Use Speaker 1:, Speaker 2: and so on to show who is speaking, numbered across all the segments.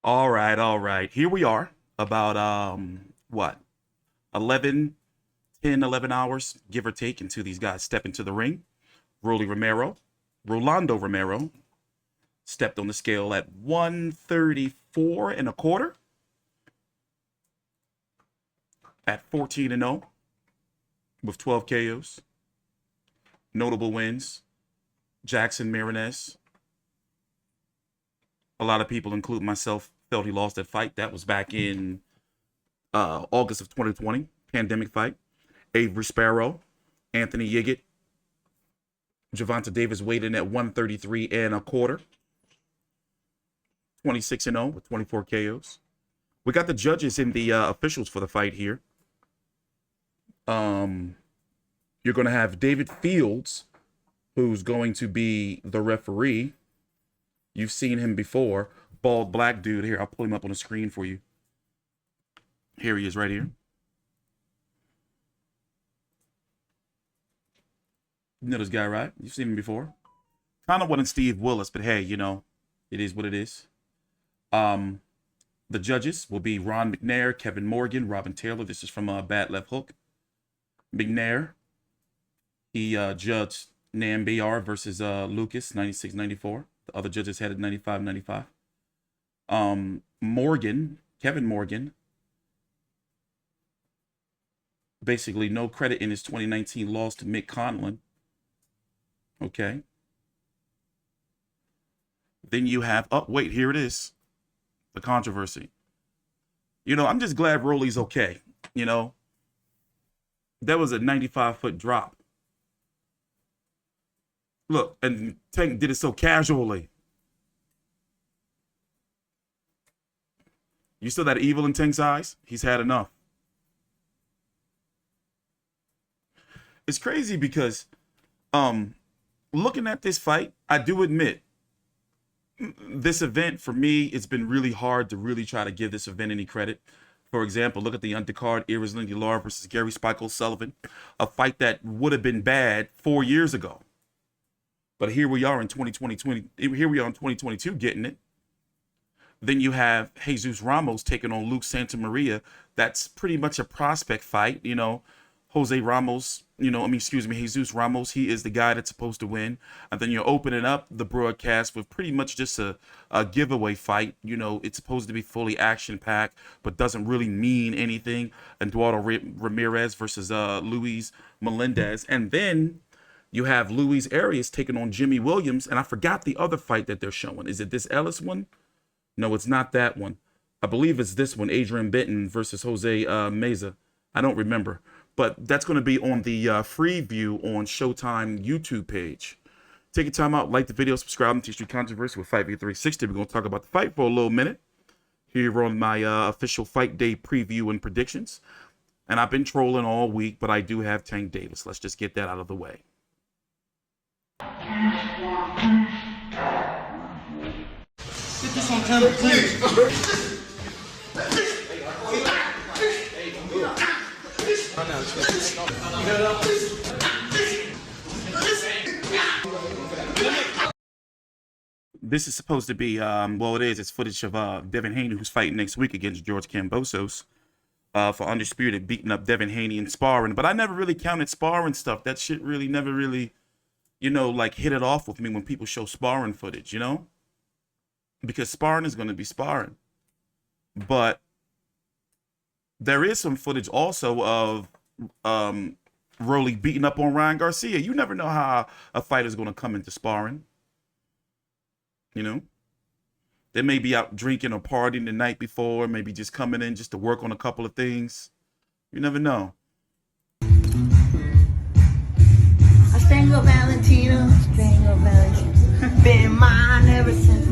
Speaker 1: All right. Here we are about what? 11, 10, 11 hours, give or take, until these guys step into the ring. Rolando Romero stepped on the scale at 134 and a quarter at 14 and 0 with 12 KOs. Notable wins: Jackson Marinez. A lot of people, including myself, felt he lost that fight. That was back in August of 2020, pandemic fight. Avery Sparrow, Anthony Yiggett, Gervonta Davis weighed in at 133 and a quarter, 26 and 0 with 24 KOs. We got the judges and the officials for the fight here. You're going to have David Fields, who's going to be the referee. You've seen him before. Bald black dude. Here, I'll pull him up on the screen for you. Here he is right here. You know this guy, right? You've seen him before. Kind of wasn't Steve Willis, but hey, you know, it is what it is. The judges will be Ron McNair, Kevin Morgan, Robin Taylor. This is from Bad Left Hook. McNair, he judged Nam BR versus Lucas, 96-94. The other judges had it 95-95. Morgan, Kevin Morgan, basically no credit in his 2019 loss to Mick Conlon. Okay. Then you have, oh, wait, here it is. The controversy. You know, I'm just glad Rolly's okay. You know, that was a 95-foot drop. Look, and Tank did it so casually. You still that evil in Tank's eyes? He's had enough. It's crazy because, looking at this fight, I do admit, this event, for me, it's been really hard to really try to give this event any credit. For example, look at the undercard, Lara versus Gary Spike O'Sullivan, a fight that would have been bad 4 years ago. But here we are in 2022 getting it. Then you have Jesus Ramos taking on Luke Santamaria. That's pretty much a prospect fight, you know. Jesus Ramos, he is the guy that's supposed to win. And then you're opening up the broadcast with pretty much just a giveaway fight. You know, it's supposed to be fully action-packed, but doesn't really mean anything. Eduardo Ramirez versus Luis Melendez. And then you have Luis Arias taking on Jimmy Williams. And I forgot the other fight that they're showing. Is it this Ellis one? No, it's not that one. I believe it's this one, Adrian Benton versus Jose Meza. I don't remember. But that's going to be on the free view on Showtime YouTube page. Take your time out, like the video, subscribe to T-Street Controversy with Fight V360. We're going to talk about the fight for a little minute here on my official fight day preview and predictions. And I've been trolling all week, but I do have Tank Davis. Let's just get that out of the way.
Speaker 2: Get this on camera, please.
Speaker 1: This is supposed to be, well, it is. It's footage of Devin Haney, who's fighting next week against George Kambosos for Undisputed, beating up Devin Haney in sparring. But I never really counted sparring stuff. That shit really never really, you know, like hit it off with me when people show sparring footage, you know? Because sparring is going to be sparring. But there is some footage also of Rolly beating up on Ryan Garcia. You never know how a fighter's going to come into sparring. You know? They may be out drinking or partying the night before, maybe just coming in just to work on a couple of things. You never know.
Speaker 3: Stango Valentino, been mine ever since.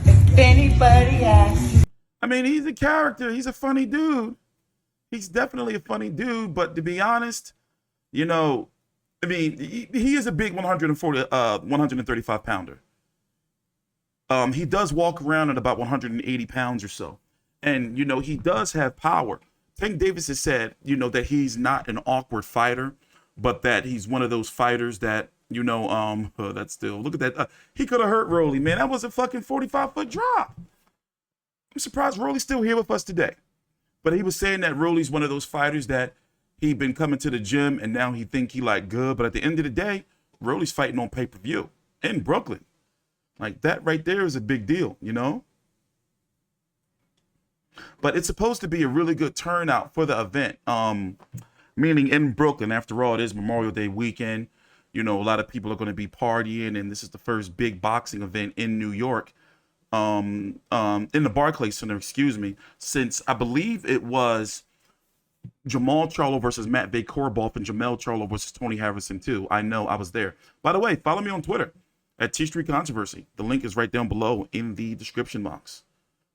Speaker 3: If anybody asks.
Speaker 1: I mean, he's a character. He's a funny dude. He's definitely a funny dude. But to be honest, you know, I mean, he is a big 135 pounder. He does walk around at about 180 pounds or so. And, you know, he does have power. Tank Davis has said, you know, that he's not an awkward fighter, but that he's one of those fighters that, you know, that's still, look at that. He could have hurt Rolly, man. That was a fucking 45-foot drop. I'm surprised Rolly's still here with us today. But he was saying that Rolly's one of those fighters that he been coming to the gym and now he think he like good. But at the end of the day, Rolly's fighting on pay-per-view in Brooklyn. Like that right there is a big deal, you know? But it's supposed to be a really good turnout for the event. Meaning in Brooklyn, after all, it is Memorial Day weekend. You know, a lot of people are going to be partying, and this is the first big boxing event in New York, in the Barclays Center, excuse me, since I believe it was Jamal Charlo versus Matt Vakorbov and Jamel Charlo versus Tony Harrison too. I know, I was there. By the way, follow me on Twitter at T Street Controversy. The link is right down below in the description box.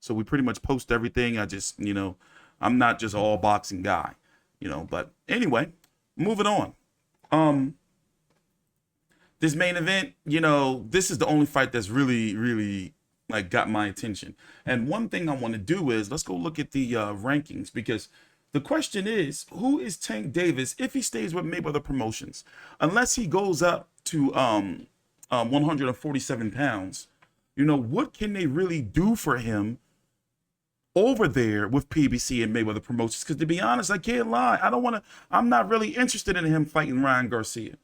Speaker 1: So we pretty much post everything. I just, you know, I'm not just an all boxing guy, you know, but anyway, moving on. This main event, you know, this is the only fight that's really like got my attention. And one thing I want to do is let's go look at the rankings, because the question is, who is Tank Davis if he stays with Mayweather Promotions? Unless he goes up to 147 pounds, you know, what can they really do for him over there with PBC and Mayweather Promotions? Because to be honest, I can't lie, I'm not really interested in him fighting Ryan Garcia.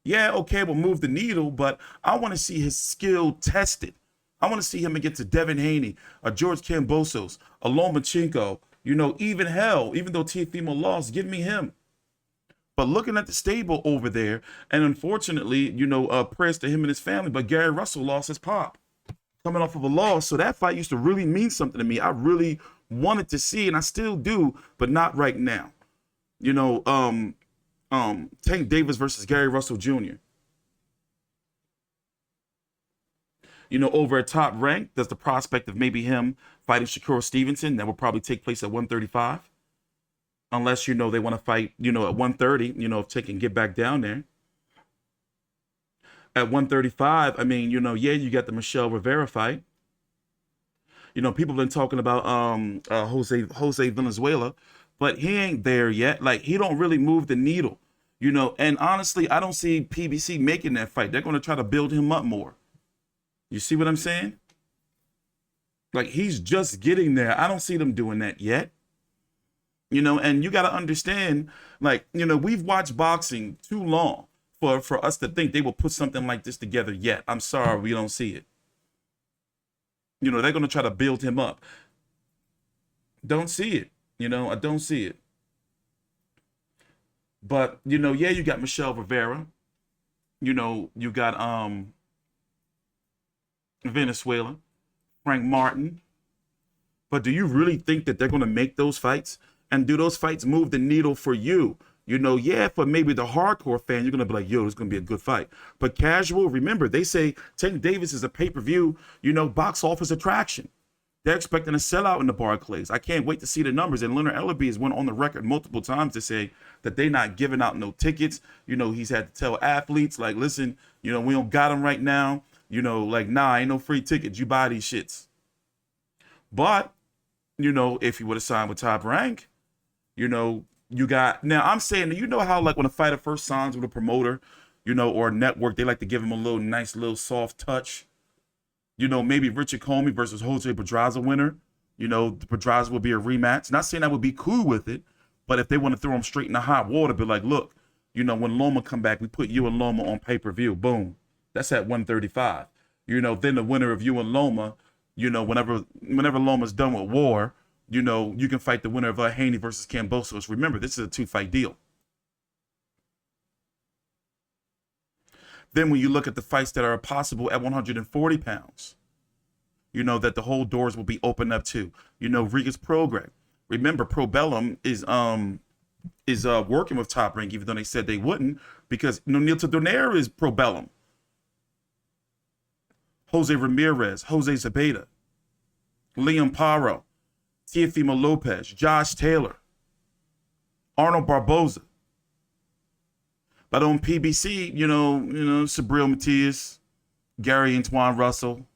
Speaker 1: Yeah, okay, we'll move the needle, but I want to see his skill tested. I want to see him against a Devin Haney, a George Kambosos, a Lomachenko, you know, even though Teofimo lost, give me him. But looking at the stable over there, and unfortunately, you know, prayers to him and his family, but Gary Russell lost his pop coming off of a loss. So that fight used to really mean something to me. I really wanted to see, and I still do, but not right now. You know, Tank Davis versus Gary Russell Jr. You know, over at Top Rank, there's the prospect of maybe him fighting Shakur Stevenson. That will probably take place at 135. Unless, you know, they want to fight, you know, at 130, you know, if they can get back down there. At 135, I mean, you know, yeah, you got the Michelle Rivera fight. You know, people have been talking about Jose Valenzuela, but he ain't there yet. Like, he don't really move the needle, you know. And honestly, I don't see PBC making that fight. They're going to try to build him up more. You see what I'm saying? Like, he's just getting there. I don't see them doing that yet. You know, and you got to understand, like, you know, we've watched boxing too long for us to think they will put something like this together yet. I'm sorry, we don't see it. You know, they're going to try to build him up. Don't see it. You know, I don't see it. But, you know, yeah, you got Michelle Rivera. You know, you got Venezuela, Frank Martin. But do you really think that they're going to make those fights? And do those fights move the needle for you? You know, yeah, for maybe the hardcore fan, you're going to be like, yo, this is going to be a good fight. But casual, remember, they say Tank Davis is a pay-per-view, you know, box office attraction. They're expecting a sellout in the Barclays. I can't wait to see the numbers. And Leonard Ellerby has went on the record multiple times to say that they're not giving out no tickets. You know, he's had to tell athletes, like, listen, you know, we don't got them right now. You know, like, nah, ain't no free tickets. You buy these shits. But, you know, if you would have signed with Top Rank, you know, you got, now I'm saying, you know how like when a fighter first signs with a promoter, you know, or a network, they like to give him a little nice little soft touch. You know, maybe Richard Comey versus Jose Pedraza winner. You know, the Pedraza would be a rematch. Not saying I would be cool with it, but if they want to throw him straight in the hot water, be like, look, you know, when Loma come back, we put you and Loma on pay-per-view. Boom. That's at 135. You know, then the winner of you and Loma, you know, whenever Loma's done with war, you know, you can fight the winner of Haney versus Kambosos. Remember, this is a 2-fight deal. Then when you look at the fights that are possible at 140 pounds, you know, that the whole doors will be opened up to. You know, Riga's program. Remember, Probellum is working with Top Rank, even though they said they wouldn't, because, you know, Nilton Donaire is Probellum. Jose Ramirez, Jose Zabeda, Liam Paro, Teofimo Lopez, Josh Taylor, Arnold Barboza. But on PBC, you know, Sabril Matias, Gary Antoine Russell,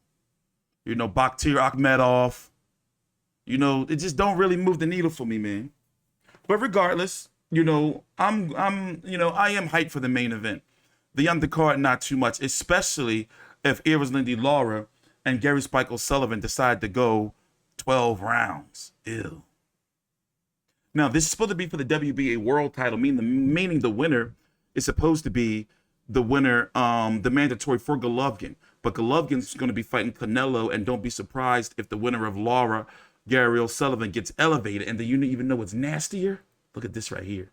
Speaker 1: you know, Bakhtir Akhmedov. You know, it just don't really move the needle for me, man. But regardless, you know, I am hyped for the main event. The undercard, not too much, especially if Lindy Lara and Gary Spike O'Sullivan decide to go 12 rounds. Ew. Now, this is supposed to be for the WBA world title, meaning the winner is supposed to be the winner, the mandatory for Golovkin. But Golovkin's going to be fighting Canelo, and don't be surprised if the winner of Lara, Gabriela Sullivan, gets elevated. And do you even know what's nastier? Look at this right here.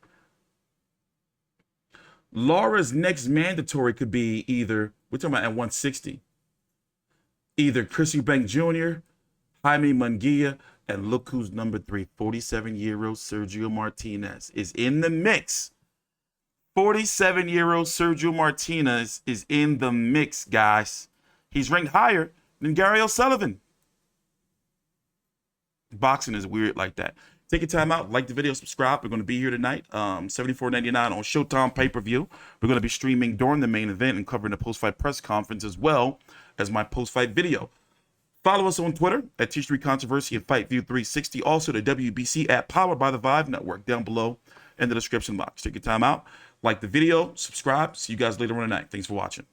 Speaker 1: Lara's next mandatory could be either, we're talking about at 160, either Chris Eubank Jr., Jaime Munguia, and look who's number 3, 47-year-old Sergio Martinez is in the mix. 47-year-old Sergio Martinez is in the mix, guys. He's ranked higher than Gabriela Sullivan. Boxing is weird like that. Take your time out, like the video, subscribe. We're going to be here tonight, $74.99 on Showtime pay-per-view. We're going to be streaming during the main event and covering the post-fight press conference as well as my post-fight video. Follow us on Twitter at T-Street Controversy and FightView360. Also, the WBC app powered by the Vive Network down below in the description box. Take your time out, like the video, subscribe. See you guys later on tonight. Thanks for watching.